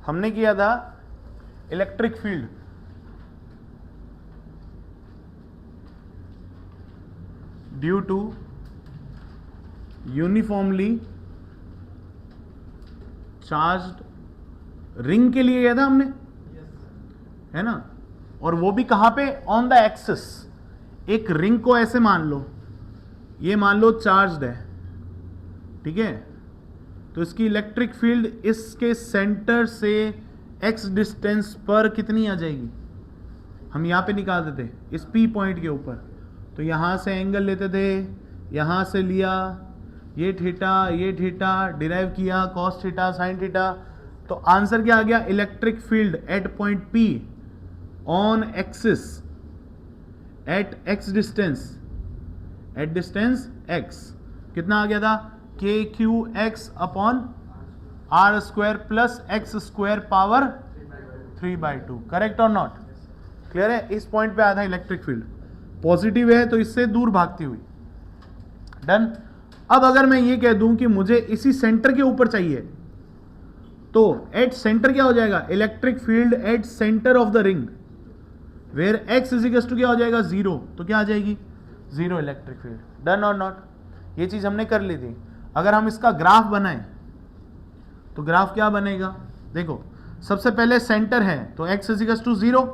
हमने किया था electric field, due to uniformly charged ring के लिए किया था हमने, है ना। और वो भी कहां पे, ऑन द एक्सिस। एक रिंग को ऐसे मान लो, ये मान लो चार्ज्ड है, ठीक है, तो इसकी इलेक्ट्रिक फील्ड इसके सेंटर से एक्स डिस्टेंस पर कितनी आ जाएगी, हम यहां पे निकाल देते इस पी पॉइंट के ऊपर। तो यहां से एंगल लेते थे, यहां से लिया, ये थीटा डिराइव किया, कॉस थीटा साइन थीटा, तो आंसर क्या आ गया, electric field at point P on axis at X distance, at distance X, कितना आ गया था, K Q X upon are square plus X square power 3/2। Correct और नॉट, क्लियर है। इस पॉइंट पे आया था इलेक्ट्रिक फील्ड, पॉजिटिव है तो इससे दूर भागती हुई, डन। अब अगर मैं ये कह दूं कि मुझे इसी सेंटर के ऊपर चाहिए, तो एट सेंटर क्या हो जाएगा, electric field at centre of the ring where X is equal to क्या हो जाएगा, 0, तो क्या आ जाएगी, 0 इलेक्ट्रिक फील्ड, डन और नॉट। ये चीज हमने कर ली थी। अगर हम इसका ग्राफ बनाएं तो ग्राफ क्या बनेगा, देखो सबसे पहले सेंटर है तो x इज इक्वल टू 0,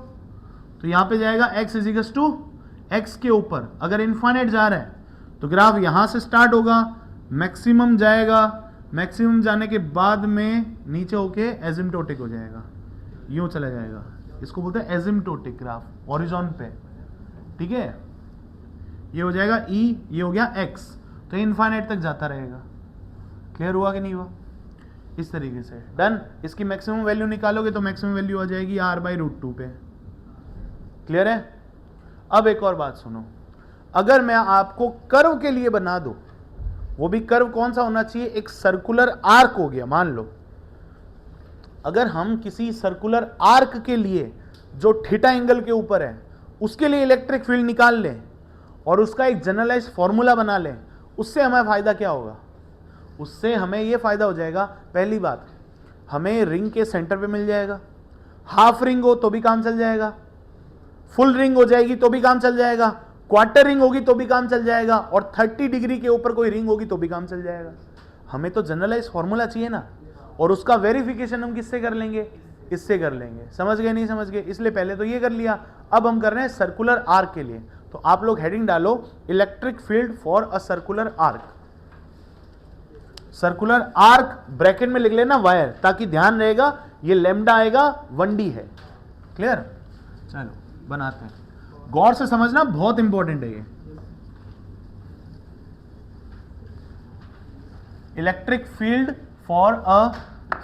तो यहां पे जाएगा x is equal to x के ऊपर। अगर इनफाइनाइट जा रहा है तो ग्राफ यहां से स्टार्ट होगा, मैक्सिमम जाएगा, मैक्सिमम जाने के बाद में नीचे होके एजिम्प्टोटिक हो जाएगा, यूं चला जाएगा, इसको बोलते हैं एजिम्प्टोटिक ग्राफ, हॉरिजॉन पे, ठीक है। ये हो जाएगा E, ये हो गया x, तो इनफाइनाइट तक जाता रहेगा। क्लियर हुआ कि नहीं हुआ, इस तरीके से, डन। इसकी मैक्सिमम वैल्यू निकालोगे तो मैक्सिमम वैल्यू आ जाएगी r/√2 पे, क्लियर है। अब एक और बात सुनो, अगर मैं आपको कर्व के लिए बना दूं, वो भी कर्व कौन सा होना चाहिए, एक सर्कुलर आर्क हो गया, मान लो अगर हम किसी सर्कुलर आर्क के लिए जो थीटा एंगल के ऊपर है उसके लिए इलेक्ट्रिक फील्ड निकाल लें और उसका एक जनरलाइज फॉर्मूला बना लें, उससे हमें फायदा क्या होगा, उससे हमें यह फायदा हो जाएगा, पहली बात हमें रिंग के सेंटर पे मिल जाएगा, हाफ रिंग हो तो भी काम चल जाएगा, फुल रिंग हो जाएगी तो भी काम चल जाएगा, क्वार्टर रिंग होगी तो भी काम चल जाएगा, और 30 डिग्री के ऊपर कोई रिंग होगी तो भी काम चल जाएगा। हमें तो जनरलाइज फॉर्मूला चाहिए ना, और उसका वेरिफिकेशन हम किससे कर लेंगे, इससे कर लेंगे। समझ गए नहीं समझ गए, इसलिए पहले तो ये कर लिया, अब हम कर रहे हैं सर्कुलर आर्क के लिए। तो आप लोग हेडिंग डालो electric field for a circular arc, circular arc bracket में लिख लेना वायर, ताकि ध्यान रहेगा ये लैम्डा आएगा 1D है, क्लियर। चलो बनाते हैं, गौर से समझना, बहुत इंपॉर्टेंट है ये। Electric field for a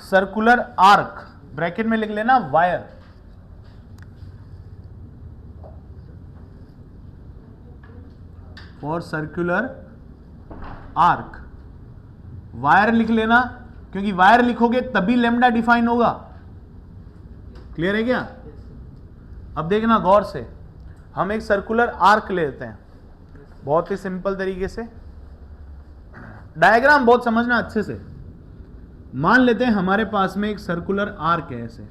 circular arc, bracket में लिख लेना wire, for circular arc, wire लिख लेना, क्योंकि वायर लिखोगे तभी लैम्डा डिफाइन होगा, क्लियर है क्या। अब देखना गौर से, हम एक सर्कुलर आर्क लेते हैं, बहुत ही सिंपल तरीके से, डायग्राम बहुत समझना अच्छे से। मान लेते हैं हमारे पास में एक सर्कुलर आर्क है ऐसे,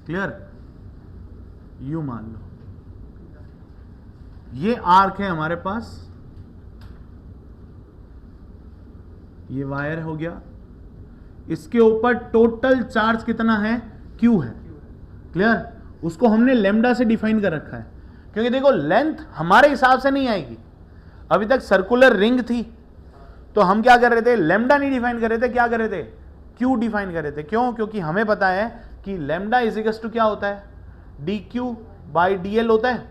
क्लियर, यू मान लो ये आर्क है हमारे पास, ये वायर हो गया, इसके ऊपर टोटल चार्ज कितना है, Q है, क्लियर। उसको हमने लैम्डा से डिफाइन कर रखा है, क्योंकि देखो लेंथ हमारे हिसाब से नहीं आएगी, अभी तक सर्कुलर रिंग थी तो हम क्या कर रहे थे, लैम्डा नहीं डिफाइन कर रहे थे, क्या कर रहे थे, Q डिफाइन कर रहे थे। क्यों, क्योंकि हमें पता है कि लैम्डा इज इक्वल टू क्या होता है, dQ/dl होता है,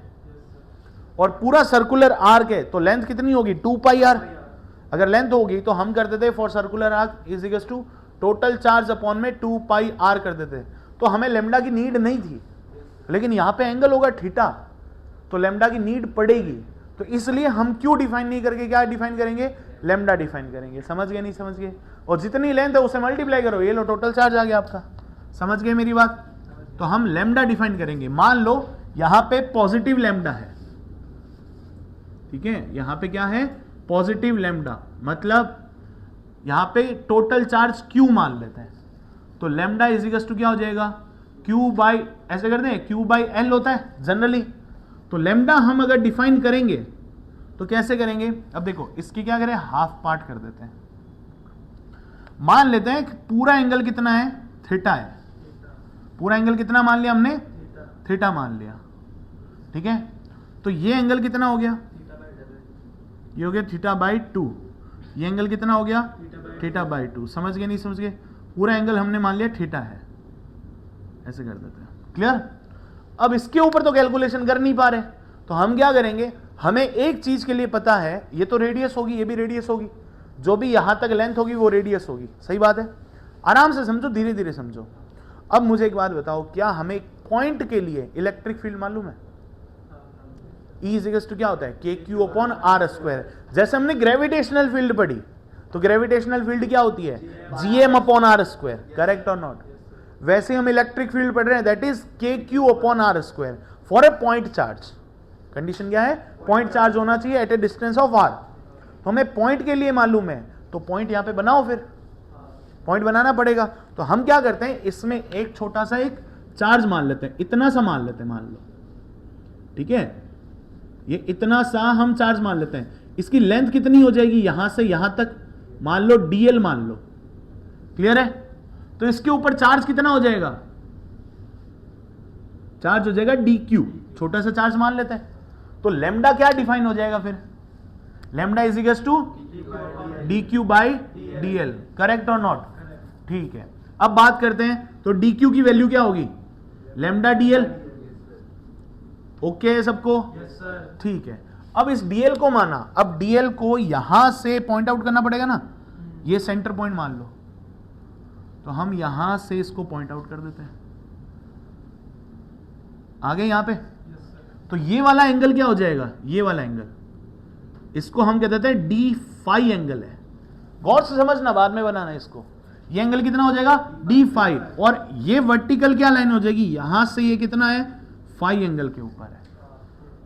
और पूरा सर्कुलर आर्क है तो लेंथ कितनी होगी, 2πr। अगर लेंथ होगी तो हम करते थे for circular arc is equal to total charge upon में 2πr कर देते, तो हमें लैम्डा की नीड नहीं थी। लेकिन यहां पे एंगल होगा थीटा, तो लैम्डा की नीड पड़ेगी, तो इसलिए हम क्यू डिफाइन नहीं करके क्या डिफाइन करेंगे, लैम्डा डिफाइन करेंगे। समझ गए नहीं समझ गए, और जितनी लेंथ है उसे मल्टीप्लाई करो, ये लो टोटल चार्ज आ गया आपका। समझ गए मेरी बात, तो हम लैम्डा डिफाइन करेंगे। मान लो यहां पे पॉजिटिव लैम्डा है, ठीक है, यहां पे क्या है, पॉजिटिव लैम्डा, मतलब यहां पे टोटल चार्ज क्यू मान लेते हैं, तो लेमडा इज इक्वल टू क्या हो जाएगा, क्यू बाई, ऐसे करते हैं क्यू बाई एल होता है जनरली। तो लेमडा हम अगर डिफाइन करेंगे तो कैसे करेंगे, अब देखो इसकी क्या करें, हाफ पार्ट कर देते हैं। मान लेते हैं कि पूरा एंगल कितना है, थीटा है। पूरा एंगल कितना मान लिया हमने, थीटा मान लिया, ठीक है। तो ये एंगल कितना हो गया, ये हो गया थीटा बाई 2। ये एंगल कितना हो गया, थीटा बाई 2। समझ गए नहीं समझ गए, पूरा एंगल हमने मान लिया थीटा है, ऐसे कर देते हैं, क्लियर। अब इसके ऊपर तो कैलकुलेशन कर नहीं पा रहे, तो हम क्या करेंगे, हमें एक चीज के लिए पता है, ये तो रेडियस होगी, ये भी रेडियस होगी, जो भी यहां तक लेंथ होगी वो रेडियस होगी, सही बात है। आराम से समझो, धीरे धीरे समझो। अब मुझे एक बात बताओ, क्या हमें पॉइंट के लिए इलेक्ट्रिक फील्ड मालूम है, E इज इक्वल टू क्या होता है, के क्यू अपॉन आर स्क्वायर। जैसे हमने ग्रेविटेशनल फील्ड पढ़ी, तो ग्रेविटेशनल फील्ड क्या होती है, GM upon are square, correct और नॉट। वैसे हम इलेक्ट्रिक फील्ड पढ़ रहे हैं, that is K Q upon are square for a point charge. Condition क्या है, पॉइंट चार्ज होना चाहिए at a distance of R. तो हमें पॉइंट के लिए मालूम है, तो पॉइंट यहां पे बनाओ, फिर पॉइंट बनाना पड़ेगा। तो हम क्या करते हैं, इसमें एक छोटा सा एक चार्ज मान लेते हैं, इतना सा मान लेते हैं, मान लो, ठीक है, ये इतना सा हम चार्ज मान लेते हैं। इसकी लेंथ कितनी हो जाएगी, यहां से यहां तक मान लो डीएल मान लो, क्लियर है। तो इसके ऊपर चार्ज कितना हो जाएगा, चार्ज हो जाएगा डी क्यू, छोटा सा चार्ज मान लेते हैं। तो लेमडा क्या डिफाइन हो जाएगा फिर, lambda is equal to D Q by D L, correct और नॉट, ठीक है। अब बात करते हैं, तो डी क्यू की वैल्यू क्या होगी, लेमडा डी एल, ओके है सबको, ठीक है। अब इस डीएल को माना, अब डीएल को यहां से पॉइंट आउट करना पड़ेगा ना, ये सेंटर पॉइंट मान लो, तो हम यहां से इसको पॉइंट आउट कर देते हैं, आगे यहां पे। तो ये वाला एंगल क्या हो जाएगा, ये वाला एंगल, इसको हम कह देते हैं डी फाई एंगल है। गौर से समझना, बाद में बनाना इसको। ये एंगल कितना हो जाएगा, डी फाई, और ये वर्टिकल क्या लाइन हो जाएगी, यहां से ये कितना है, फाई एंगल के ऊपर है।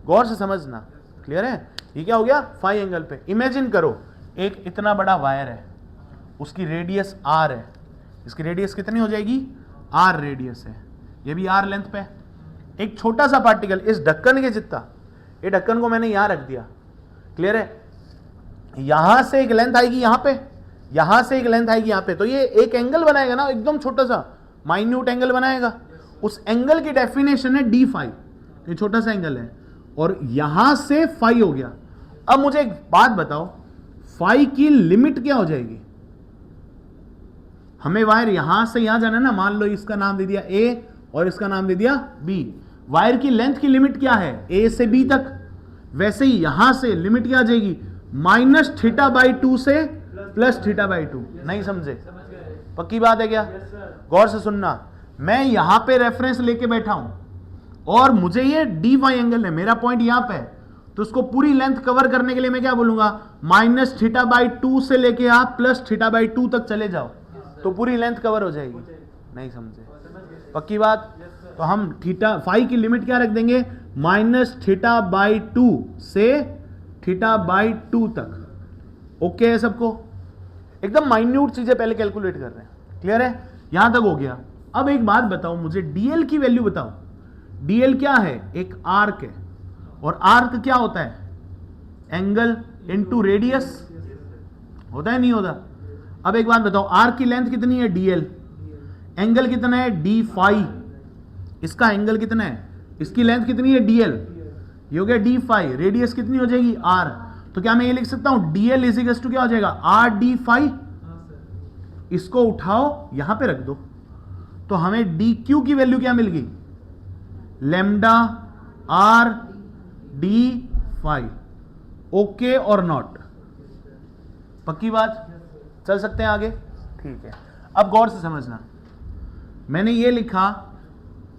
गौर से समझना, क्लियर है। ये क्या हो गया, फाई एंगल पे। इमेजिन करो एक इतना बड़ा वायर है, उसकी रेडियस आर है, इसकी रेडियस कितनी हो जाएगी, आर रेडियस है, ये भी आर लेंथ पे। एक छोटा सा पार्टिकल इस ढक्कन के जितना, ये ढक्कन को मैंने यहां रख दिया, क्लियर है। यहां से एक लेंथ आएगी यहां पे, यहां से एक लेंथ आएगी यहां पे, तो ये एक एंगल बनाएगा ना, एकदम छोटा सा माइन्यूट एंगल बनाएगा। उस एंगल की डेफिनेशन है डी फाई, ये छोटा सा एंगल है, और यहां से फाई हो गया। अब मुझे एक बात बताओ, फाई की लिमिट क्या हो जाएगी, हमें वायर यहां से यहां जाना है ना, मान लो इसका नाम दे दिया ए और इसका नाम दे दिया बी। वायर की लेंथ की लिमिट क्या है, ए से बी तक। वैसे ही यहां से लिमिट क्या आ जाएगी, माइनस थीटा बाई 2 से प्लस थीटा बाई 2। नहीं समझे, पक्की बात है क्या, गौर से सुनना। मैं यहां पे रेफरेंस लेके बैठा हूं और मुझे ये डी वाई एंगल है, मेरा पॉइंट यहां पे है, तो उसको पूरी लेंथ कवर करने के लिए मैं क्या बोलूंगा, माइनस थीटा बाई 2 से लेके आप प्लस थीटा बाई 2 तक चले जाओ, तो पूरी लेंथ कवर हो जाएगी। नहीं समझे, पक्की बात। तो हम थीटा फाई की लिमिट क्या रख देंगे, माइनस थीटा बाई 2 से थीटा बाई 2 तक। ओके है सबको, एकदम माइन्यूट चीजें पहले कैलकुलेट कर रहे हैं, क्लियर है, यहां तक हो गया। अब एक बात बताओ मुझे, डीएल की वैल्यू बताओ। डीएल क्या है, एक आर्क है, और आर्क क्या होता है, एंगल इनटू रेडियस, होता है नहीं होता। अब एक बात बताओ, आर्क की लेंथ कितनी है डीएल, एंगल कितना है डी फाई, इसका एंगल कितना है, इसकी लेंथ कितनी है डीएल, ये हो गया डी फाई, रेडियस कितनी हो जाएगी आर। तो क्या मैं ये लिख सकता हूं, डीएल इज इक्वल टू क्या हो जाएगा, आर डी फाई। इसको उठाओ यहां पे रख दो, तो हमें डी क्यू की वैल्यू क्या मिल गई, lambda R D phi. Okay और नॉट, पक्की बात, चल सकते हैं आगे, ठीक है। अब गौर से समझना, मैंने ये लिखा,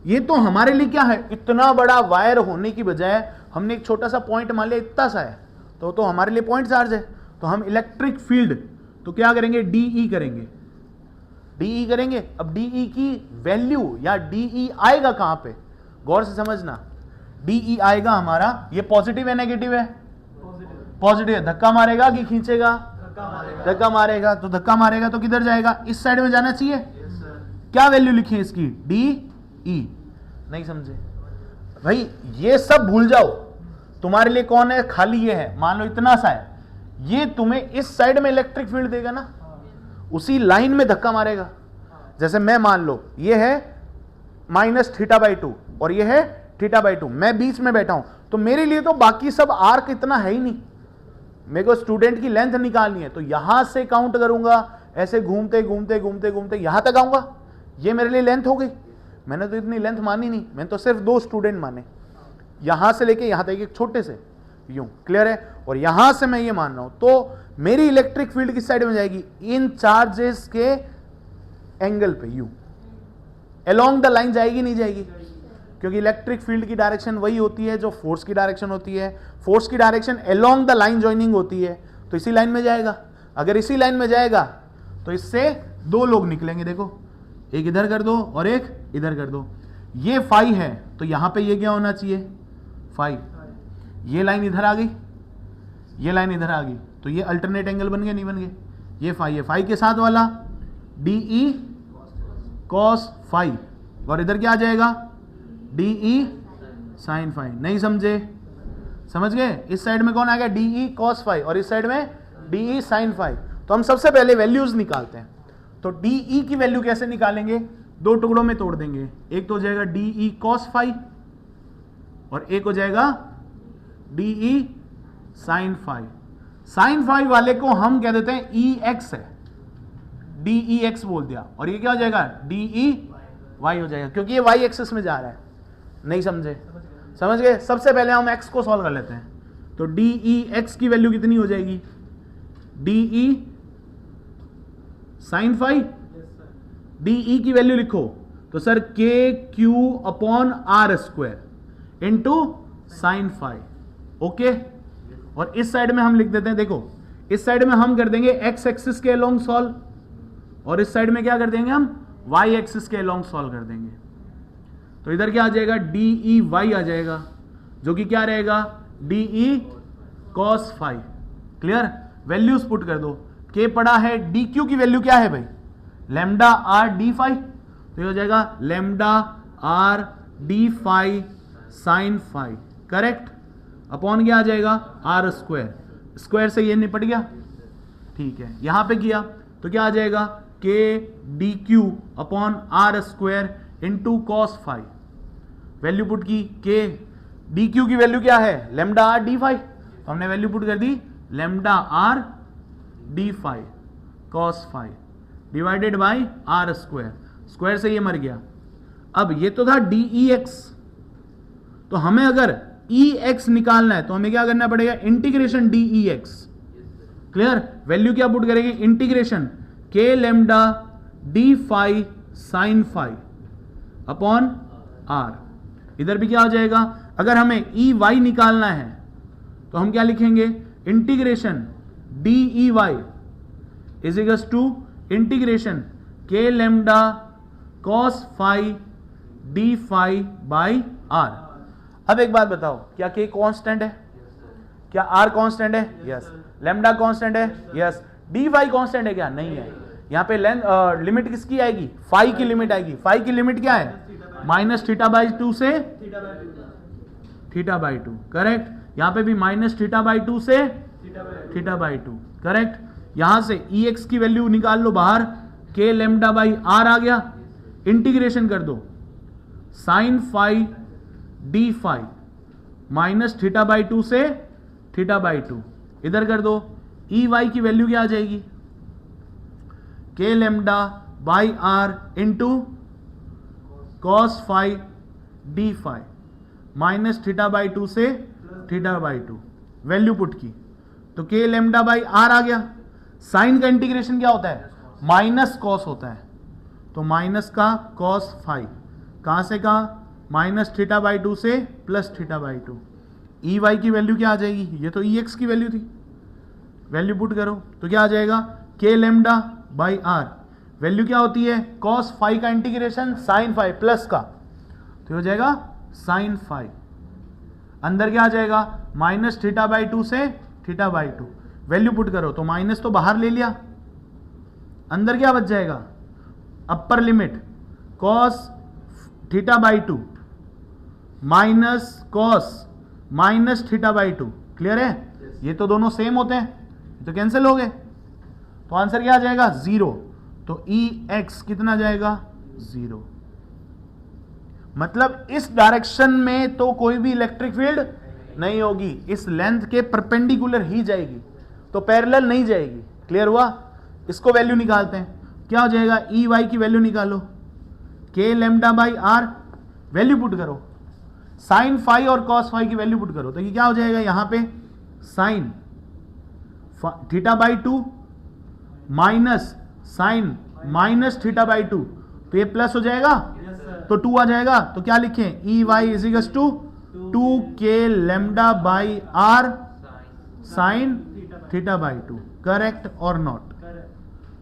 ये तो हमारे लिए क्या है, इतना बड़ा वायर होने की बजाय हमने एक छोटा सा पॉइंट मान लिया, इतना सा है, तो हमारे लिए पॉइंट चार्ज है। तो हम इलेक्ट्रिक फील्ड तो क्या करेंगे, डीई करेंगे, डीई करेंगे। अब डीई की वैल्यू या डीई आएगा कहां पे, गौर से समझना, डीई आएगा हमारा, ये पॉजिटिव है नेगेटिव है, पॉजिटिव है। धक्का मारेगा कि खींचेगा, धक्का मारेगा। तो धक्का मारेगा तो किधर जाएगा, इस साइड में जाना चाहिए। क्या वैल्यू लिखें इसकी, डी ई, नहीं समझे भाई, ये सब भूल जाओ। तुम्हारे लिए कौन है, खाली ये है, मान लो इतना सा है, ये तुम्हें इस साइड में इलेक्ट्रिक फील्ड देगा ना, उसी लाइन में धक्का मारेगा। जैसे मैं मान लो ये है -θ/2 और ये है θ/2, मैं बीच में बैठा हूं, तो मेरे लिए तो बाकी सब आर्क इतना है ही नहीं, मेरे को स्टूडेंट की लेंथ निकालनी है, तो यहां से काउंट करूंगा, ऐसे घूमते घूमते घूमते घूमते यहां तक आऊंगा, ये मेरे लिए लेंथ हो गई। मैंने तो इतनी लेंथ मानी नहीं, मैंने तो सिर्फ 2 स्टूडेंट माने, यहां से लेके यहां तक एक छोटे से, यूं, क्लियर है। और यहां से मैं ये मान रहा हूं, तो मेरी इलेक्ट्रिक फील्ड किस साइड में जाएगी, इन चार्जेस के एंगल पे, यूं अलोंग द लाइन जाएगी, नहीं जाएगी, क्योंकि इलेक्ट्रिक फील्ड की डायरेक्शन वही होती है जो फोर्स की डायरेक्शन होती है, फोर्स की direction along the line joining होती है, तो इसी लाइन में जाएगा। अगर इसी लाइन में जाएगा तो इससे 2 लोग निकलेंगे, देखो, एक इधर कर दो और एक इधर कर दो, ये फाई है, तो यहां पे ये क्या होना चाहिए, फाई, ये लाइन इधर आ गई, ये लाइन इधर आ गई, तो ये अल्टरनेट एंगल बन गए, नहीं बन गए, ये फाई है, फाई के साथ वाला डी ई कॉस फाई, और इधर क्या आ जाएगा, डी ई साइन फाई, नहीं समझे, समझ गए। इस साइड में कौन आ गया, डी ई कॉस फाई, और इस साइड में डी ई साइन फाई। तो हम सबसे पहले वैल्यूज निकालते हैं, तो डी ई की वैल्यू कैसे निकालेंगे, 2 टुकड़ों में तोड़ देंगे, एक तो हो जाएगा डी ई कॉस फाई और एक हो जाएगा D E sine phi. Sine phi वाले को हम कह देते हैं ई एक्स है, डी ई एक्स बोल दिया, और ये क्या हो जाएगा, डी ई वाई हो जाएगा, क्योंकि ये वाई एक्सिस में जा रहा है, नहीं समझे, समझ गए। सबसे पहले हम एक्स को सॉल्व कर लेते हैं, तो डी ई एक्स की वैल्यू कितनी हो जाएगी, D E sine phi, D E की वैल्यू लिखो, तो sir K Q upon are square into sine phi, okay. और इस साइड में हम लिख देते हैं, देखो इस साइड में हम कर देंगे एक्स एक्सिस के अलोंग सॉल्व, और इस साइड में क्या कर देंगे हम, वाई एक्सिस के अलोंग सॉल्व कर देंगे। तो इधर क्या आ जाएगा, डी ई वाई आ जाएगा, जो कि क्या रहेगा, D E cos phi, clear. Values put कर दो, के पड़ा है, डी क्यू की वैल्यू क्या है भाई, लैम्डा आर डी फाई, तो ये हो जाएगा lambda R D phi sine phi, correct, upon क्या आ जाएगा, आर स्क्वायर, स्क्वायर से ये निपट गया, ठीक है। यहां पे किया तो क्या आ जाएगा, K D Q upon are square into cos phi, value put की, के डी क्यू की वैल्यू क्या है, लैम्डा आर डी फाई, तो हमने वैल्यू पुट कर दी lambda R D phi cos phi divided by r square, square से ये मर गया। अब ये तो था डी ई एक्स, तो हमें अगर ई एक्स निकालना है तो हमें क्या करना पड़ेगा, integration D E X, clear. Value क्या पुट करेंगे, इंटीग्रेशन के lambda D phi sine phi upon R, इधर भी क्या हो जाएगा, अगर हमें ई वाई निकालना है तो हम क्या लिखेंगे, integration D e Y is equals to integration के lambda cos phi d phi by r. अब एक बात बताओ, क्या के कांस्टेंट है, क्या आर कांस्टेंट है, यस, लैम्डा कांस्टेंट है, यस, डी फाई कांस्टेंट है क्या, नहीं है। यहां पे लिमिट किसकी आएगी, फाई की लिमिट आएगी, फाई की लिमिट क्या है, -θ/2 से θ/2, करेक्ट। यहां पे भी -θ/2 से θ/2, करेक्ट। यहां से ई एक्स की वैल्यू निकाल लो बाहर, के लैम्डा बाई आर आ गया, इंटीग्रेशन कर दो साइन फाई डी फाई -θ/2 से θ/2, इधर कर दो, ई वाई की वैल्यू क्या आ जाएगी, k lambda by are into cos phi d phi -θ/2 से θ/2, वैल्यू पुट की, तो के लैम्डा बाई आर आ गया। साइन का इंटीग्रेशन क्या होता है, माइनस कॉस होता है, तो माइनस का कॉस फाई, कहां से कहा, -θ/2 से +θ/2। ई वाई की वैल्यू क्या आ जाएगी, ये तो ई एक्स की वैल्यू थी, वैल्यू पुट करो तो क्या आ जाएगा, के लैम्डा बाई आर, वैल्यू क्या होती है, कॉस फाई का इंटीग्रेशन साइन फाई प्लस का, तो हो जाएगा साइन फाई, अंदर क्या आ जाएगा, -θ/2 से θ/2, वैल्यू पुट करो तो माइनस तो बाहर ले लिया, अंदर क्या बच जाएगा, upper limit cos theta by 2 minus cos minus theta by 2। Clear है? ये तो दोनों सेम होते हैं, तो कैंसिल हो गए, तो आंसर क्या आ जाएगा 0। तो ई एक्स कितना जाएगा 0। मतलब इस डायरेक्शन में तो कोई भी इलेक्ट्रिक फील्ड नहीं होगी, इस लेंथ के परपेंडिकुलर ही जाएगी, तो पैरेलल नहीं जाएगी। क्लियर हुआ? इसको वैल्यू निकालते हैं, क्या हो जाएगा, ई वाई की वैल्यू निकालो, K lambda by R, value put करो, साइन फाई और कॉस फाई की वैल्यू पुट करो, तो ये क्या हो जाएगा, यहां पे sine theta by 2 minus sine minus theta by 2, तो ये प्लस हो जाएगा, तो 2 आ जाएगा, तो क्या लिखें, E Y is equal to 2 के lambda by are sine theta by 2। Correct और नॉट?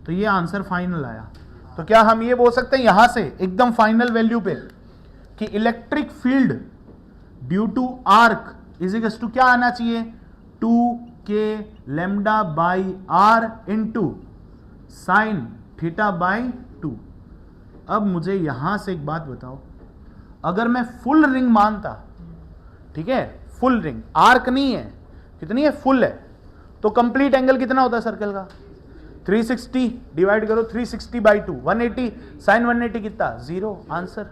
तो ये आंसर फाइनल आया। तो क्या हम ये बोल सकते हैं यहां से एकदम फाइनल वैल्यू पे कि electric field due to arc is equal to क्या आना चाहिए, 2 के lambda by are into sine theta by 2। अब मुझे यहां से एक बात बताओ, अगर मैं फुल रिंग मानता, ठीक है, फुल रिंग, आर्क नहीं है, कितनी है, फुल है, तो कंप्लीट एंगल कितना होता है सर्कल का, 360 डिवाइड करो 360 बाई 2, 180, साइन 180 कितना, 0। आंसर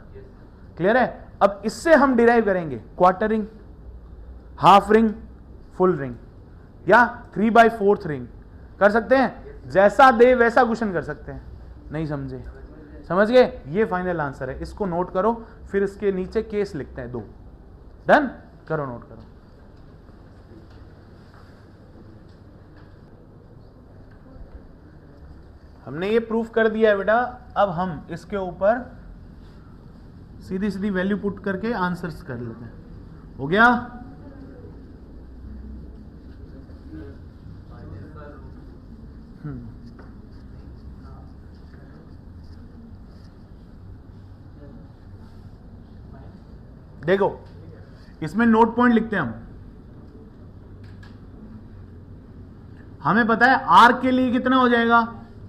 क्लियर है? अब इससे हम डिराइव करेंगे quarter ring, half ring, full ring या 3/4 रिंग। कर सकते हैं, जैसा दे वैसा क्वेश्चन कर सकते हैं। नहीं समझे? समझ गए? ये फाइनल आंसर है, इसको नोट करो, फिर इसके नीचे केस लिखते हैं 2। डन? करो, नोट करो। हमने ये प्रूफ कर दिया है बेटा, अब हम इसके ऊपर सीधी सीधी वैल्यू पुट करके आंसर्स कर लेते हैं। हो गया? देखो, इसमें नोट पॉइंट लिखते हैं हम। हमें पता है आर के लिए कितना हो जाएगा,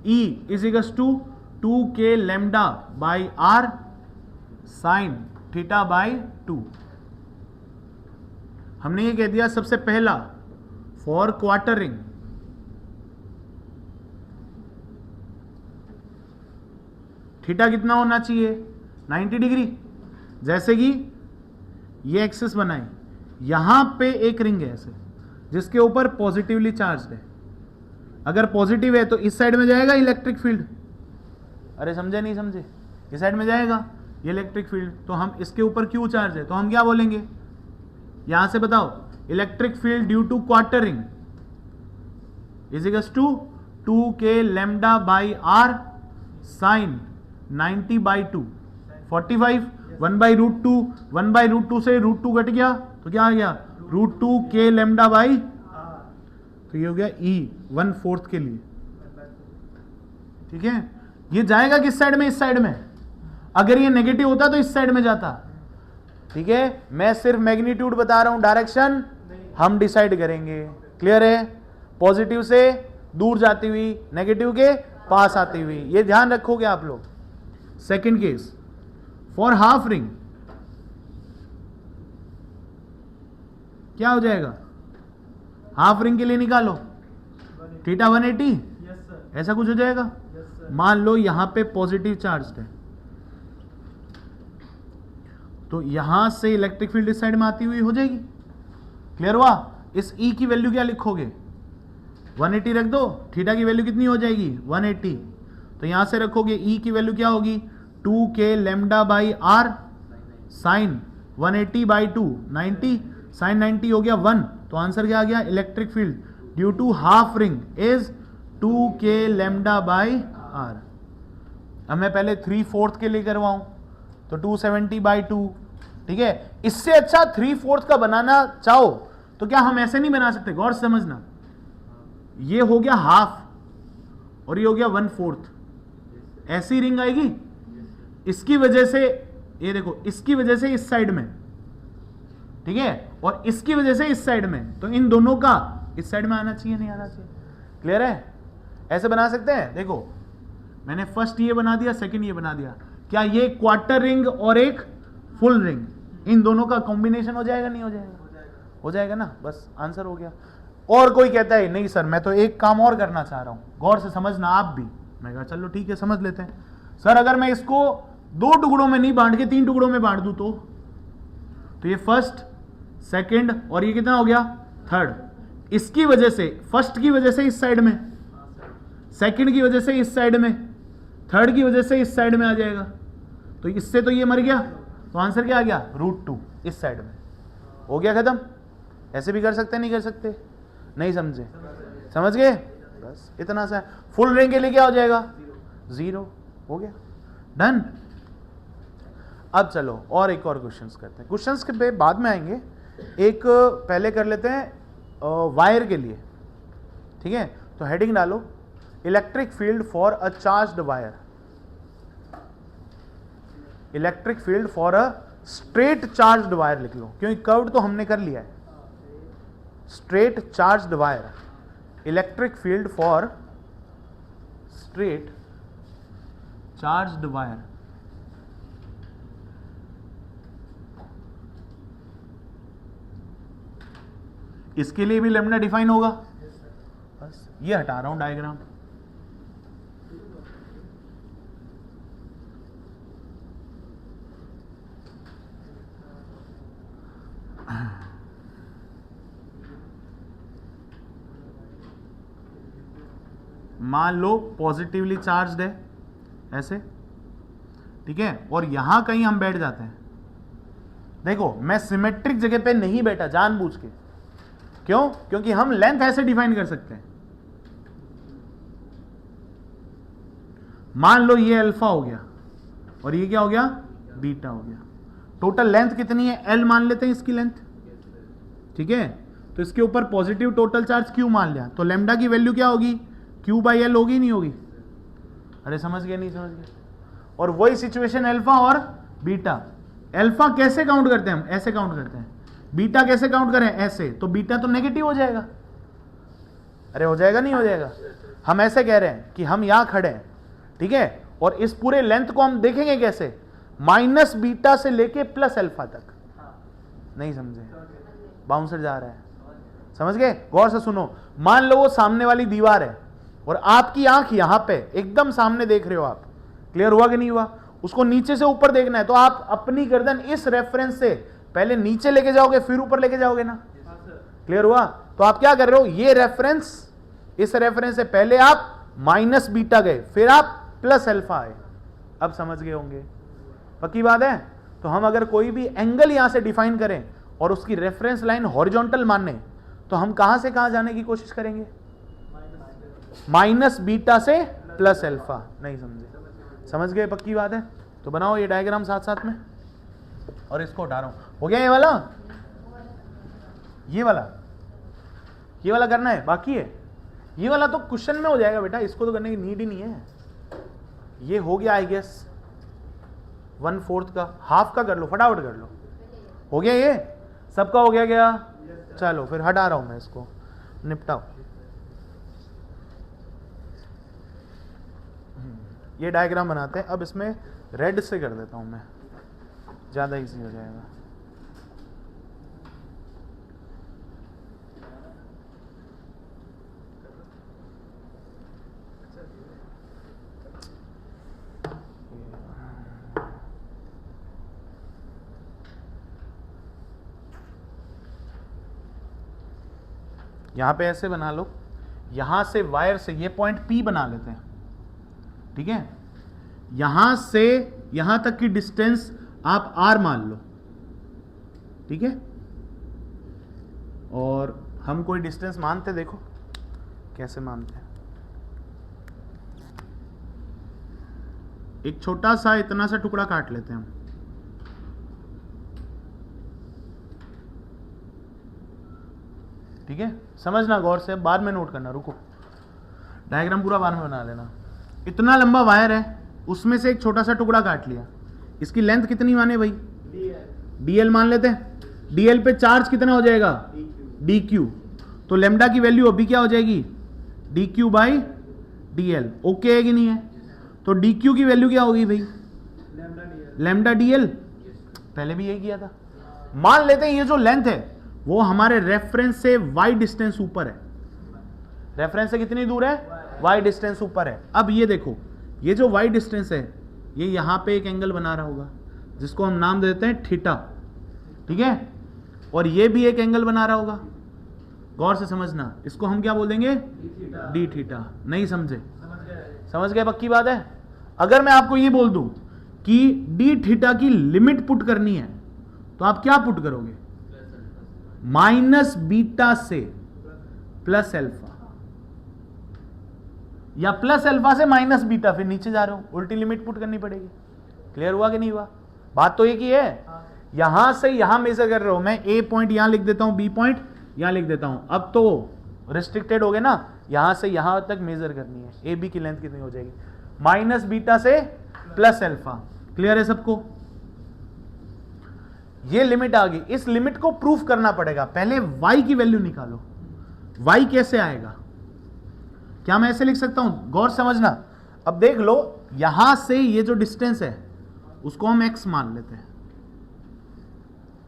E इज इक्वल टू 2 के lambda by are sine theta by 2। हमने ये कह दिया सबसे पहला फॉर क्वार्टर रिंग, थीटा कितना होना चाहिए, 90 डिग्री। जैसे कि ये एक्सिस बनाई, यहां पे एक रिंग है ऐसे जिसके ऊपर पॉजिटिवली चार्ज है, अगर पॉजिटिव है तो इस साइड में जाएगा इलेक्ट्रिक फील्ड। अरे समझे नहीं समझे? इस साइड में जाएगा ये इलेक्ट्रिक फील्ड, तो हम इसके ऊपर क्यों चार्ज है, तो हम क्या बोलेंगे, यहां से बताओ, electric field due to quarter ring is equal to 2 के lambda by are sine 90 by 2, 45, 1/√2, 1/√2 से √2 घट गया, तो क्या आ गया, √2 के लेमडा बाई, तो ये हो गया E 1/4 के लिए। ठीक है? ये जाएगा किस साइड में, इस साइड में। अगर ये नेगेटिव होता तो इस साइड में जाता। ठीक है? मैं सिर्फ मैग्नीट्यूड बता रहा हूं, डायरेक्शन हम डिसाइड करेंगे। क्लियर है? पॉजिटिव से दूर जाती हुई, नेगेटिव के पास आती हुई, ये ध्यान रखोगे आप लोग। Second case for half ring क्या हो जाएगा, हाफ रिंग के लिए निकालो, थीटा 180, ऐसा कुछ हो जाएगा। मान लो यहां पे पॉजिटिव चार्ज है, तो यहां से इलेक्ट्रिक फील्ड इस साइड में आती हुई हो जाएगी। क्लियर हुआ? इस E की वैल्यू क्या लिखोगे, 180 रख दो, थीटा की वैल्यू कितनी हो जाएगी 180, तो यहां से रखोगे E की वैल्यू क्या होगी, 2 के lambda by are sine 180 by 2, 90, sine 90 हो गया 1, तो आंसर क्या आ गया, electric field due to half ring is 2 के लेमडा बाई आर। अब मैं पहले 3/4 के लिए करवाऊं तो 270 बाई 2। ठीक है? इससे अच्छा 3/4 का बनाना चाहो तो क्या हम ऐसे नहीं बना सकते, गौर समझना, ये हो गया हाफ और ये हो गया 1/4, ऐसी रिंग आएगी। इसकी वजह से ये देखो, इसकी वजह से इस साइड में, ठीक है, और इसकी वजह से इस साइड में, तो इन दोनों का इस साइड में आना चाहिए, नहीं आना चाहिए। क्लियर है? ऐसे बना सकते हैं। देखो मैंने फर्स्ट ये बना दिया, सेकंड ये बना दिया, क्या ये क्वार्टर रिंग और एक फुल रिंग, इन दोनों का कॉम्बिनेशन हो जाएगा नहीं हो जाएगा? हो जाएगा ना, बस आंसर हो गया। और कोई कहता है नहीं सर मैं तो एक काम और करना चाह रहा हूं, गौर से समझना आप भी। मैं कहा चलो ठीक है समझ लेते हैं। सर अगर मैं इसको 2 टुकड़ों में नहीं बांट के 3 टुकड़ों में बांट दूं तो ये फर्स्ट, सेकंड और ये कितना हो गया? थर्ड। इसकी वजह से, फर्स्ट की वजह से इस साइड में, सेकंड की वजह से इस साइड में, थर्ड की वजह से इस साइड में आ जाएगा। तो इससे तो ये मर गया, तो आंसर क्या आ गया? √2 इस साइड में। हो गया खत्म। ऐसे भी कर सकते नहीं कर सकते? नहीं समझे? समझ गए? बस इतना सा। फुल रिंग के लिए क्या हो जाएगा? 0। हो गया, डन। अब चलो और एक और क्वेश्चंस करते हैं। क्वेश्चंस के बाद में आएंगे, एक पहले कर लेते हैं वायर के लिए, ठीक है? तो हेडिंग डालो electric field for a charged wire. Electric field for a straight charged wire लिख लो, क्योंकि कर्व्ड तो हमने कर लिया है। Straight charged wire, electric field for straight charged wire. इसके लिए भी लैम्डा डिफाइन होगा। बस ये हटा रहा हूं डायग्राम। मान लो पॉजिटिवली चार्ज्ड है ऐसे, ठीक है? और यहां कहीं हम बैठ जाते हैं। देखो मैं सिमेट्रिक जगह पे नहीं बैठा जानबूझ के, क्यों? क्योंकि हम लेंथ ऐसे डिफाइन कर सकते हैं। मान लो ये अल्फा हो गया और ये क्या हो गया? बीटा हो गया। टोटल लेंथ कितनी है? L मान लेते हैं इसकी लेंथ, ठीक है? तो इसके ऊपर पॉजिटिव टोटल चार्ज Q मान लिया, तो लैम्डा की वैल्यू क्या होगी? Q/L होगी नहीं होगी? अरे समझ गए नहीं समझ गए? और वही सिचुएशन अल्फा और बीटा। अल्फा कैसे काउंट करते हैं हम? ऐसे काउंट करते हैं। बीटा कैसे काउंट करें? ऐसे। तो बीटा तो नेगेटिव हो जाएगा। अरे हो जाएगा नहीं हो जाएगा? हम ऐसे कह रहे हैं कि हम यहां खड़े हैं, ठीक है? और इस पूरे लेंथ को हम देखेंगे कैसे? माइनस बीटा से लेके प्लस अल्फा तक। नहीं समझे? बाउंसर जा रहा है, समझ गए? गौर से सुनो। मान लो वो सामने वाली दीवार है और आपकी आंख यहां पे एकदम सामने देख रहे हो आप। क्लियर हुआ कि नहीं हुआ? उसको नीचे से ऊपर देखना है, तो आप अपनी गर्दन इस रेफरेंस से पहले नीचे लेके जाओगे फिर ऊपर लेके जाओगे ना। क्लियर हुआ? तो आप क्या कर रहे हो? ये रेफरेंस, इस रेफरेंस से पहले आप माइनस बीटा गए, फिर आप प्लस अल्फा आए। अब समझ गए होंगे? पक्की बात है? तो हम अगर कोई भी एंगल यहां से डिफाइन करें और उसकी रेफरेंस लाइन हॉरिजॉन्टल माने, तो हम कहां से कहां जाने की कोशिश करेंगे? माइनस बीटा से प्लस अल्फा। नहीं समझे? समझ गए? पक्की बात है? तो बनाओ ये डायग्राम साथ साथ में, और इसको उठा रहा हूं। हो गया ये वाला? ये वाला, ये वाला करना है, बाकी है। ये वाला तो क्वेश्चन में हो जाएगा बेटा, इसको तो करने की नीड ही नहीं है। ये हो गया आई गेस 1/4 का, हाफ का कर लो, फटाफट कर लो। हो गया? ये सबका हो गया क्या? चलो फिर हटा रहा हूं मैं इसको, निपटाओ। ये डायग्राम बनाते हैं। अब इसमें रेड से कर देता हूं मैं, ज्यादा इजी हो जाएगा। यहां पे ऐसे बना लो, यहां से वायर से ये पॉइंट P बना लेते हैं, ठीक है? यहां से यहां तक की डिस्टेंस आप R मान लो, ठीक है? और हम कोई डिस्टेंस मानते, देखो कैसे मानते हैं। एक छोटा सा इतना सा टुकड़ा काट लेते हैं हम, ठीक है? समझना गौर से, बाद में नोट करना, रुको डायग्राम पूरा बाद में बना लेना। इतना लंबा वायर है, उसमें से एक छोटा सा टुकड़ा काट लिया। इसकी लेंथ कितनी माने भाई? dl मान लेते हैं। dl पे चार्ज कितना हो जाएगा? dq। तो लेमडा की वैल्यू अभी क्या हो जाएगी? dq/dl। ओके है कि नहीं है? तो dq की वैल्यू क्या होगी भाई? लैम्डा डीएल, पहले भी यही किया था। मान लेते हैं ये जो लेंथ है वो हमारे रेफरेंस से y डिस्टेंस ऊपर है। रेफरेंस से कितनी दूर है? y डिस्टेंस ऊपर है। अब ये देखो, ये जो y डिस्टेंस है ये यहां पे एक एंगल बना रहा होगा जिसको हम नाम देते हैं थीटा, ठीक है, और ये भी एक एंगल बना रहा होगा। गौर से समझना, इसको हम क्या बोल देंगे? D theta. नहीं समझे? समझ गए? पक्की बात है। अगर मैं आपको ये बोल दूं कि डी थीटा की लिमिट पुट करनी है तो आप क्या पुट करोगे? माइनस बीटा से प्लस अल्फा, या प्लस अल्फा से माइनस बीटा, फिर नीचे जा रहे हो, उल्टी लिमिट पुट करनी पड़ेगी। क्लियर हुआ कि नहीं हुआ? बात तो एक ही है। यहां से यहां मेजर कर रहे हो, मैं ए पॉइंट यहां लिख देता हूं, बी पॉइंट यहां लिख देता हूं, अब तो रिस्ट्रिक्टेड हो गए ना, यहां से यहां तक मेजर करनी है। ए बी की लेंथ कितनी हो जाएगी? माइनस बीटा से प्लस अल्फा। क्लियर है सबको? ये लिमिट आ गई। इस लिमिट को प्रूफ करना पड़ेगा। पहले y की वैल्यू निकालो। y कैसे आएगा? क्या मैं ऐसे लिख सकता हूं? गौर समझना। अब देख लो, यहां से ये जो डिस्टेंस है उसको हम x मान लेते हैं।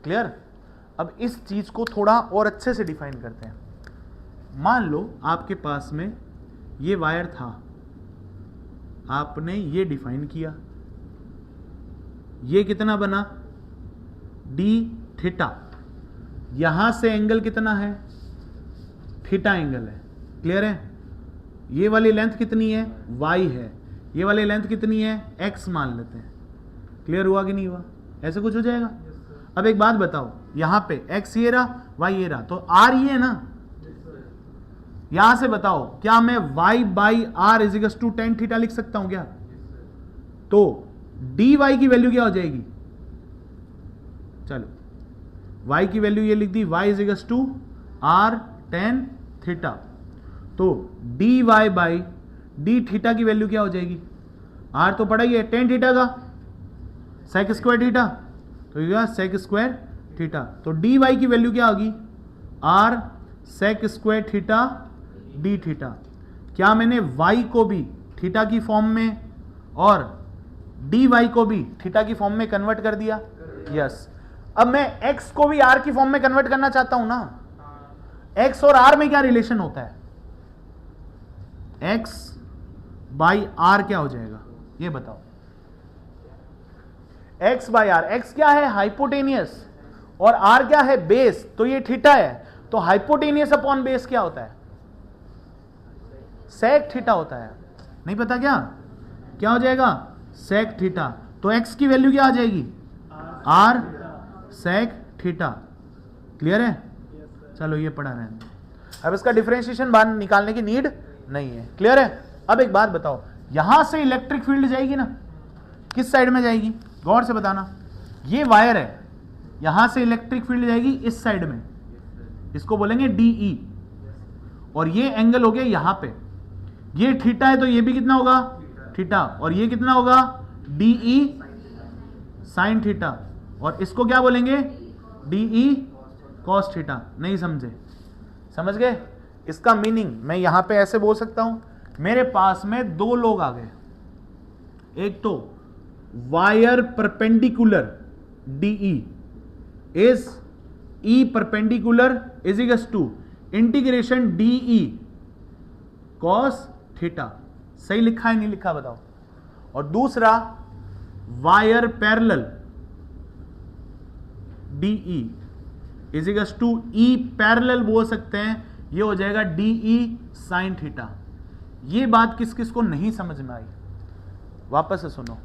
क्लियर? अब इस चीज को थोड़ा और अच्छे से डिफाइन करते हैं। मान लो आपके पास में ये वायर था, आपने ये डिफाइन किया, ये कितना बना? D theta. यहां से एंगल कितना है? थीटा एंगल है। क्लियर है? ये वाली लेंथ कितनी है? y है। ये वाली लेंथ कितनी है? x मान लेते हैं। क्लियर हुआ कि नहीं हुआ? ऐसे कुछ हो जाएगा। अब एक बात बताओ, यहां पे x ये रहा, y ये रहा, तो r ये है ना। यहां से बताओ, क्या मैं y by r is equal to tan theta लिख सकता हूं क्या? तो dy की वैल्यू क्या हो जाएगी? चलो, y की वैल्यू ये लिख दी, y is equal to r tan theta. तो dy बाई डी थीटा की वैल्यू क्या हो जाएगी? r तो पड़ा ही है, टेन थीटा का सेक स्क्वायर थीटा, तो ये सेक स्क्वायर थीटा। तो dy की वैल्यू क्या होगी? r sec square theta d theta. क्या मैंने y को भी थीटा की फॉर्म में और dy को भी थीटा की फॉर्म में कन्वर्ट कर दिया? यस। अब मैं x को भी r की फॉर्म में कन्वर्ट करना चाहता हूं ना। x और r में क्या रिलेशन होता है? x बाई आर क्या हो जाएगा? ये बताओ। x बाई आर, x क्या है? हाइपोटेनियस, और r क्या है? बेस। तो ये थीटा है, तो हाइपोटेनियस अपॉन बेस क्या होता है? सेक थीटा होता है। नहीं पता क्या? क्या हो जाएगा? Sec theta. तो x की वैल्यू क्या आ जाएगी? r sec theta. क्लियर है? चलो ये पढ़ा रहे हैं। अब इसका डिफरेंशिएशन बाहर निकालने की नीड नहीं है। क्लियर है? अब एक बात बताओ, यहां से इलेक्ट्रिक फील्ड जाएगी ना, किस साइड में जाएगी? गौर से बताना। ये वायर है, यहां से इलेक्ट्रिक फील्ड जाएगी इस साइड में, इसको बोलेंगे DE। और ये एंगल हो गया यहां पे, ये थीटा है तो ये भी कितना होगा? थीटा। और ये कितना होगा? DE sine theta. और इसको क्या बोलेंगे? DE cos theta. नहीं समझे? समझ गए? इसका मीनिंग मैं यहां पे ऐसे बोल सकता हूं, मेरे पास में दो लोग आ गए, एक तो wire perpendicular DE is E perpendicular is equal to integration DE cos theta. सही लिखा है नहीं लिखा बताओ? और दूसरा wire parallel DE is equal to E parallel बोल सकते हैं, ये हो जाएगा DE साइन थीटा। ये बात किस किस को नहीं समझ में आई? वापस से सुनो।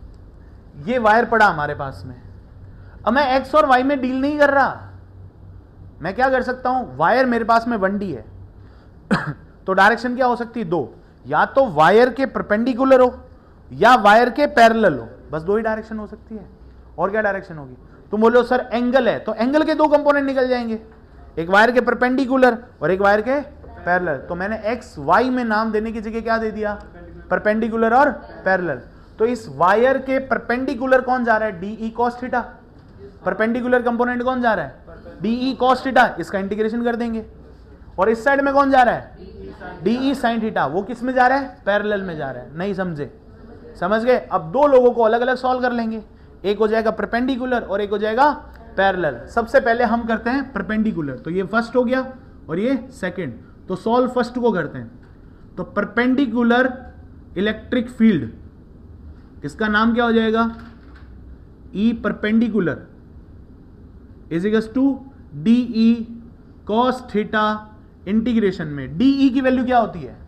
ये वायर पड़ा हमारे पास में, अब मैं x और y में डील नहीं कर रहा। मैं क्या कर सकता हूं? वायर मेरे पास में 1D है तो डायरेक्शन क्या हो सकती है? दो, या तो वायर के परपेंडिकुलर हो या वायर के पैरेलल हो, बस दो ही डायरेक्शन हो सकती है। और क्या डायरेक्शन होगी? तुम बोलो सर एंगल है, तो एंगल के दो कंपोनेंट निकल जाएंगे, एक वायर के परपेंडिकुलर और एक वायर के पैरेलल। तो मैंने x y में नाम देने की जगह क्या दे दिया? परपेंडिकुलर और पैरेलल। तो इस वायर के परपेंडिकुलर कौन जा रहा है? DE cos theta. Perpendicular component कौन जा रहा है? DE cos theta. इसका इंटीग्रेशन कर देंगे। और इस साइड में कौन जा रहा है? DE sin theta. वो किस में जा रहा है? पैरेलल में जा रहा है। नहीं समझे? समझ गए? अब दो लोगों को अलग अलग सॉल्व कर लेंगे। एक हो जाएगा परपेंडिकुलर और एक हो जाएगा पैरेलल। सबसे पहले हम करते हैं परपेंडिकुलर, तो ये फर्स्ट हो गया और ये सेकंड, तो सॉल्व फर्स्ट को करते हैं। तो परपेंडिकुलर इलेक्ट्रिक फील्ड, इसका नाम क्या हो जाएगा, E perpendicular is equals to d E cos theta integration में डी ई की वैल्यू क्या होती है,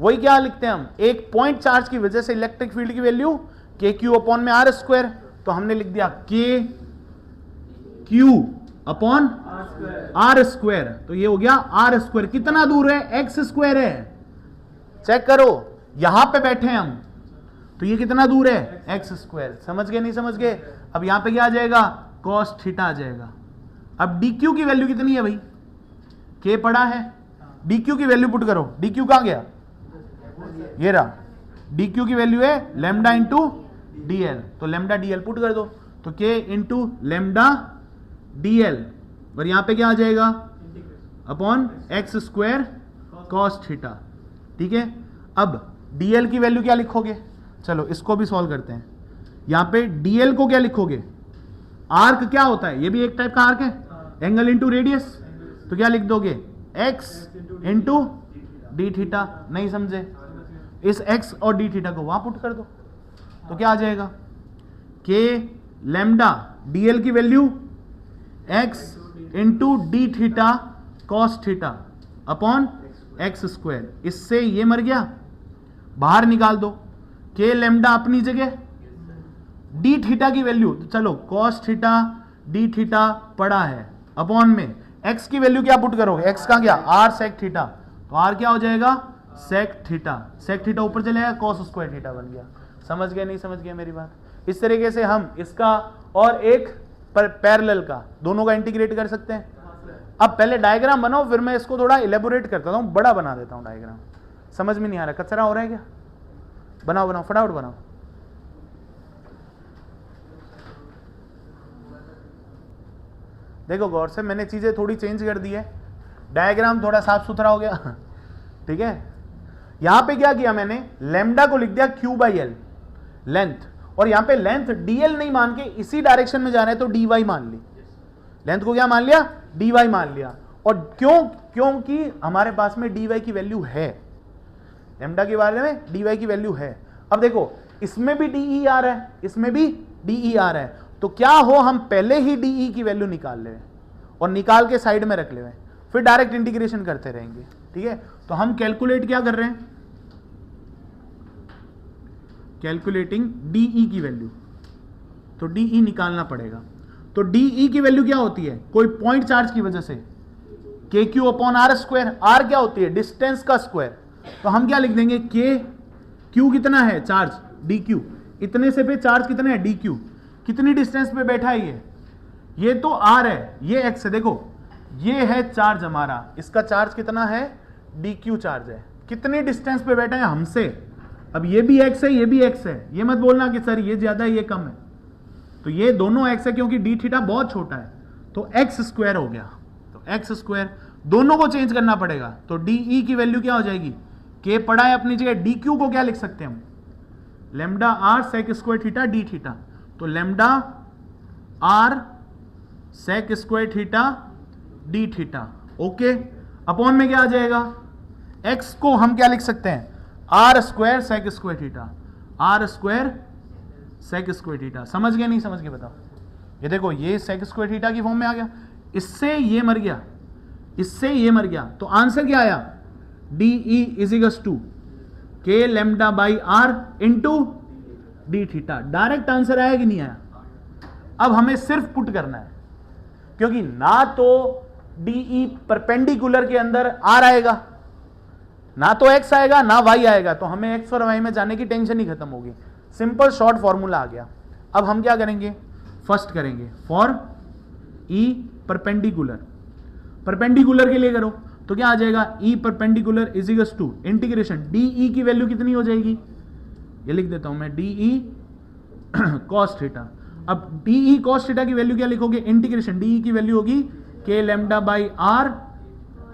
वही क्या लिखते हैं हम, एक पॉइंट चार्ज की वजह से इलेक्ट्रिक फील्ड की वैल्यू के क्यू अपॉन में आर स्क्वायर, तो हमने लिख दिया के क्यू अपॉन आर स्क्वायर, तो ये हो गया आर स्क्वायर। कितना दूर है, एक्स स्क्वायर है, चेक करो, यहां पे बैठे हैं हम, तो ये कितना दूर है, एक्स स्क्वायर। समझ गए नहीं समझ गए? अब यहां पे क्या आ जाएगा, कॉस थीटा आ जाएगा। अब डी क्यू की वैल्यू कितनी है भाई, के पड़ा है, डी क्यू की वैल्यू पुट करो, डी क्यू कहां गया, ये रहा, डी क्यू की वैल्यू है लेमडा इंटू डी एल, तो लेमडा डी एल पुट कर दो, तो के इंटू लेमडा डी एल, और यहां पे क्या आ जाएगा, upon x square cos theta. ठीक है, अब डी एल की वैल्यू क्या लिखोगे, चलो इसको भी सॉल्व करते हैं। यहां पे डी एल को क्या लिखोगे, आर्क क्या होता है, ये भी एक टाइप का आर्क है, एंगल इंटू रेडियस, तो क्या लिख दोगे, एक्स इंटू डी थीटा। नहीं समझे, इस x और डी थीटा को वहां पुट कर दो, तो क्या आ जाएगा, के लेमडा डी एल की value x into d theta cos theta upon x square, इससे ये मर गया, बाहर निकाल दो, के लेमडा अपनी जगह, डी थीटा की वैल्यू, तो चलो कॉस थीटा डी थीटा पड़ा है, अपॉन में x की वैल्यू क्या पुट करोगे, x कहां गया, r सेक थीटा, तो r क्या हो जाएगा, सेक थीटा, सेक थीटा ऊपर चले जाएगा, कॉस स्क्वायर थीटा बन गया। समझ गए नहीं समझ गए मेरी बात? इस तरीके से हम इसका और एक पैरेलल का दोनों का इंटीग्रेट कर सकते हैं। अब पहले डायग्राम बनाओ, फिर मैं इसको थोड़ा इलेबोरेट करता हूं, बड़ा बना देता हूं डायग्राम। समझ में नहीं आ रहा, कचरा हो रहा है क्या, बनाओ बनाओ फटाफट बनाओ। देखो गौर से, मैंने चीजें थोड़ी चेंज कर दी है, डायग्राम थोड़ा साफ सुथरा हो गया। ठीक है, यहां पे क्या किया मैंने, लेमडा को लिख दिया क्यू बाई एल लेंथ, और यहां पे लेंथ डीएल नहीं मान के इसी डायरेक्शन में जा रहे हैं तो डी वाई मान ली, लेंथ को क्या मान लिया, डी वाई मान लिया। और क्यों, क्योंकि हमारे पास में डी वाई की वैल्यू है, लेमडा के बारे में डी वाई की वैल्यू है। अब देखो इसमें भी डीई आ रहा है, इसमें भी डीई आ रहा है, तो क्या हो, हम पहले ही डीई की वैल्यू निकाल ले और निकाल के साइड में रख ले, फिर डायरेक्ट इंटीग्रेशन करते रहेंगे। ठीक है, तो हम कैलकुलेट क्या कर रहे हैं, कैलकुलेटिंग डीई की वैल्यू, तो डीई निकालना पड़ेगा। तो डीई की वैल्यू क्या होती है, कोई पॉइंट चार्ज की वजह से k Q upon are square, r क्या होती है, डिस्टेंस का स्क्वायर, तो हम क्या लिख देंगे, के क्यू कितना है चार्ज, डी क्यू, इतने से पे चार्ज कितना है, डी क्यू, कितनी डिस्टेंस पे बैठा है ये तो आर है, ये एक्स है। देखो ये है चार्ज हमारा, इसका चार्ज कितना है, डी क्यू चार्ज है, कितनी डिस्टेंस पे बैठा है हमसे। अब ये भी एक्स है, ये भी एक्स है, ये मत बोलना कि सर ये ज्यादा है ये कम है, तो ये दोनों एक्स है क्योंकि डी थीटा बहुत छोटा है, तो एक्स स्क्वायर हो गया, तो एक्स स्क्वायर, दोनों को चेंज करना पड़ेगा, तो डीई की वैल्यू क्या हो जाएगी, के पड़ा है अपनी जगह, डी क्यू को क्या लिख सकते हैं हम, lambda r sec square theta d theta, तो lambda r sec square theta d theta, okay. Upon में क्या आ जाएगा, एक्स को हम क्या लिख सकते हैं, r square sec square theta, r square sec square theta. समझ गए नहीं समझ गए बताओ? ये देखो ये सेक स्क्वायर थीटा की फॉर्म में आ गया, इससे ये मर गया, इससे ये मर गया, तो आंसर क्या आया, d e is equals to k lambda by are into d theta. Direct answer आया कि नहीं आया? अब हमें सिर्फ पुट करना है, क्योंकि ना तो डीई परपेंडिकुलर के अंदर आर आएगा, ना तो एक्स आएगा ना वाई आएगा, तो हमें एक्स और वाई में जाने की टेंशन ही खत्म होगी। सिंपल शॉर्ट फॉर्मूला आ गया। अब हम क्या करेंगे, फर्स्ट करेंगे फॉर ई परपेंडिकुलर, परपेंडिकुलर के लिए करो तो क्या आ जाएगा, E perpendicular is equals to integration d E की वैल्यू कितनी हो जाएगी, ये लिख देता हूं मैं, डीई कॉस थीटा। अब डीई कॉस थीटा की वैल्यू क्या लिखोगे, इंटीग्रेशन डीई की वैल्यू होगी k lambda by r,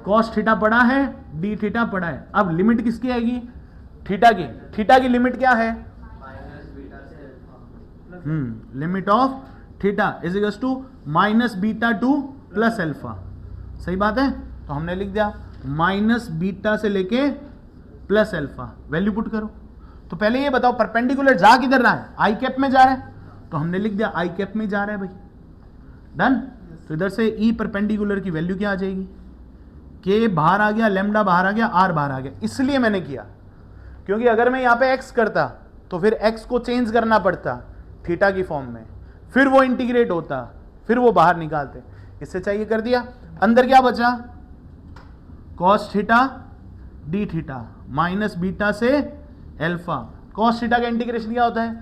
cos theta पड़ा है, डी थीटा पड़ा है। अब लिमिट किसकी आएगी, थीटा की, थीटा की लिमिट क्या है, limit of theta is equals to minus beta to plus alpha. सही बात है, तो हमने लिख दिया माइनस बीटा से लेके प्लस अल्फा। वैल्यू पुट करो। तो पहले ये बताओ परपेंडिकुलर जा किधर रहा है, आई कैप में जा रहा है, तो हमने लिख दिया आई कैप में जा रहा है भाई। डन। तो इधर से ई परपेंडिकुलर की वैल्यू क्या आ जाएगी, के बाहर आ गया, लेमडा बाहर आ गया, आर बाहर आ गया। इसलिए मैंने किया क्योंकि अगर मैं यहां पे एक्स करता तो फिर एक्स को चेंज करना पड़ता थीटा की फॉर्म में, फिर वो इंटीग्रेट होता, फिर वो बाहर निकालते। इससे चाहिए कर दिया। अंदर क्या बचा, cos theta d theta minus beta से एल्फा। कॉस थीटा का इंटीग्रेशन क्या होता है,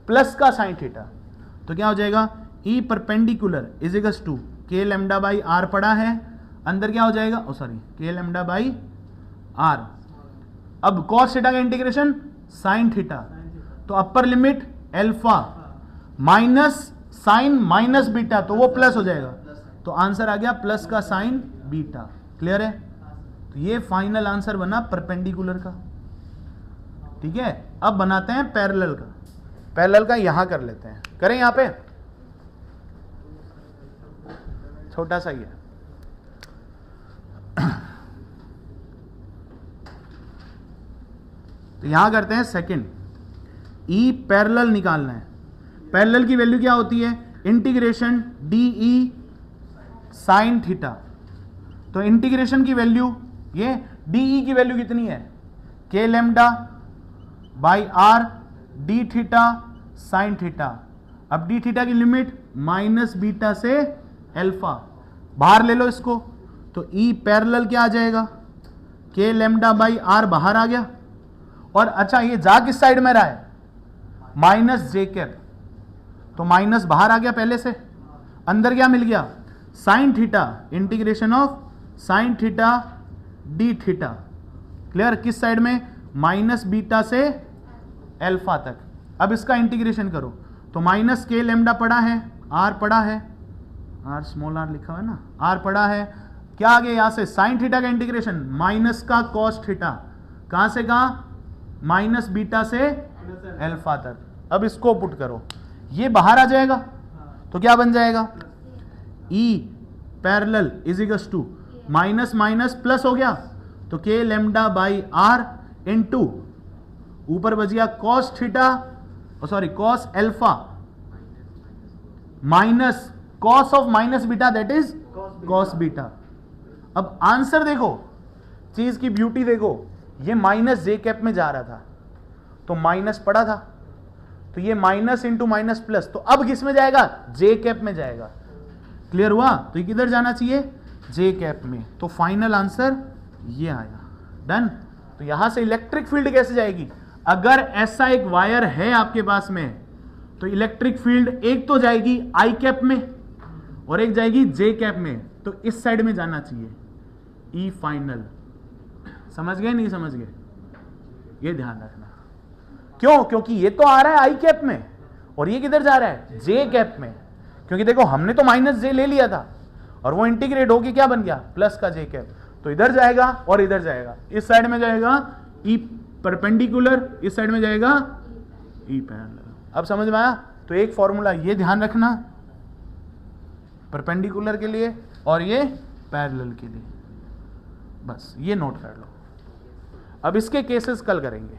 प्लस का साइन थीटा। तो क्या हो जाएगा, E perpendicular is equals to k lambda by r पड़ा है, अंदर क्या हो जाएगा, के लेमडा बाई आर। अब कॉस थीटा का इंटीग्रेशन साइन थीटा, तो upper limit alpha minus sine minus beta, तो वो प्लस हो जाएगा। तो आंसर आ गया प्लस का साइन बीटा। क्लियर है। तो ये फाइनल आंसर बना परपेंडिकुलर का। ठीक है, अब बनाते हैं पैरेलल का। पैरेलल का यहां कर लेते हैं, करें यहां पे, छोटा सा ही है। तो यहां करते हैं सेकंड, ई पैरेलल निकालना है। पैरेलल की वैल्यू क्या होती है, integration D E sign theta. तो इंटीग्रेशन की वैल्यू, ये डी ई की वैल्यू कितनी है, के lambda by R D theta sine theta. अब डी थीटा की लिमिट माइनस बीटा से एल्फा, बाहर ले लो इसको। तो ई पैरेलल क्या आ जाएगा, के लेमडा बाई आर बाहर आ गया। और अच्छा ये जा किस साइड में रहा है, माइनस जे कैप, तो माइनस बाहर आ गया पहले से। अंदर क्या मिल गया, sine theta, integration of sine theta d theta. Clear, किस साइड में, माइनस बीटा से एल्फा तक। अब इसका इंटीग्रेशन करो, तो माइनस के लेमडा पड़ा है, आर पड़ा है, आर स्मॉल आर लिखा हुआ है ना, आर पड़ा है। क्या आ गया यहां से, साइन थीटा का इंटीग्रेशन माइनस का कॉस थीटा, कहां से कहां, माइनस बीटा से एल्फा तक। अब इसको पुट करो, ये बाहर आ जाएगा, तो क्या बन जाएगा, E parallel is equals to minus minus plus हो गया, तो के लेमडा बाई आर इनटू ऊपर बच गया cos theta, cos alpha minus cos of minus beta, that is cos beta. अब आंसर देखो, चीज की ब्यूटी देखो, ये माइनस जे कैप में जा रहा था, तो माइनस पड़ा था, तो ये माइनस इंटू माइनस प्लस, तो अब किस में जाएगा, जे कैप में जाएगा। क्लियर हुआ। तो ये किधर जाना चाहिए, जे कैप में। तो फाइनल आंसर ये आया। डन। तो यहां से इलेक्ट्रिक फील्ड कैसे जाएगी, अगर ऐसा एक वायर है आपके पास में, तो इलेक्ट्रिक फील्ड एक तो जाएगी आई कैप में और एक जाएगी जे कैप में, तो इस साइड में जाना चाहिए, ई फाइनल। समझ गए, नहीं समझ गए, ये ध्यान रखना। क्यों, क्योंकि ये तो आ रहा है आई कैप में और ये किधर जा रहा है, जे कैप में। क्योंकि देखो हमने तो माइनस जे ले लिया था और वो इंटीग्रेट होके क्या बन गया, प्लस का जे कैप। तो इधर जाएगा और इधर जाएगा, इस साइड में जाएगा ई परपेंडिकुलर, इस साइड में जाएगा ई पैरेलल। अब समझ में आया। तो एक फॉर्मूला ये ध्यान रखना, परपेंडिकुलर के लिए और ये पैरेलल के लिए, बस ये नोट कर लो। अब इसके केसेस कल करेंगे,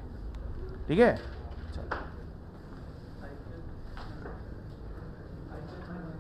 ठीक है।